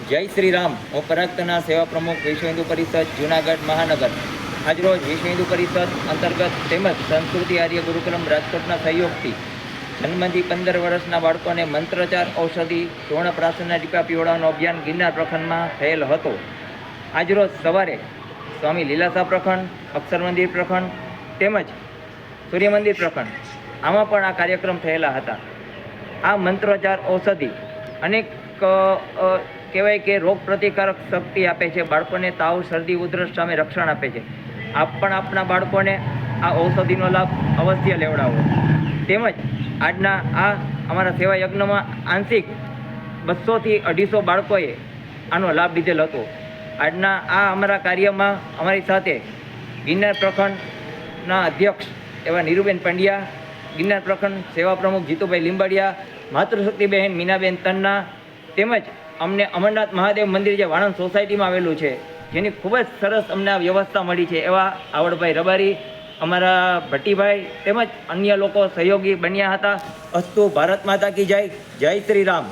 જય શ્રી રામ. હું પરાક્તના સેવા પ્રમુખ વિશ્વ હિન્દુ પરિષદ જૂનાગઢ મહાનગર. આજરોજ વિશ્વ હિન્દુ પરિષદ અંતર્ગત તેમજ સંસ્કૃતિ આર્ય ગુરુકુલમ રાજકોટના સહયોગથી જન્મથી 15 વર્ષના બાળકોને મંત્રચાર ઔષધિ પૂર્ણ પ્રાસનના ટીપા પીવડાવવાનો અભિયાન ગિરનાર પ્રખંડમાં થયેલ હતો. આજરોજ સવારે સ્વામી લીલાસા પ્રખંડ, અક્ષર મંદિર પ્રખંડ તેમજ સૂર્ય મંદિર પ્રખંડ આમાં પણ આ કાર્યક્રમ થયેલા હતા. આ મંત્રોચ્ચાર ઔષધિ અનેક કહેવાય કે રોગ પ્રતિકારક શક્તિ આપે છે. બાળકોને તાવ, શરદી, ઉધરસ સામે રક્ષણ આપે છે. આપ પણ આપણા બાળકોને આ ઔષધિનો લાભ અવશ્ય લેવડાવો. તેમજ આજના આ અમારા સેવા યજ્ઞમાં આંશિક 200 થી 250 બાળકોએ આનો લાભ લીધેલ હતો. આજના આ અમારા કાર્યમાં અમારી સાથે ગિરનાર પ્રખંડના અધ્યક્ષ એવા નીરુબેન પંડ્યા, ગિરનાર પ્રખંડ સેવા પ્રમુખ જીતુભાઈ લીંબડિયા, માતૃશક્તિબહેન મીનાબેન તન્ના તેમજ અમને અમરનાથ મહાદેવ મંદિર જે વાણંદ સોસાયટીમાં આવેલું છે જેની ખૂબ જ સરસ અમને આ વ્યવસ્થા મળી છે એવા આવડભાઈ રબારી, અમારા ભટ્ટીભાઈ તેમજ અન્ય લોકો સહયોગી બન્યા હતા. અસ્તુ ભારત માતા કી જય. જય શ્રી રામ.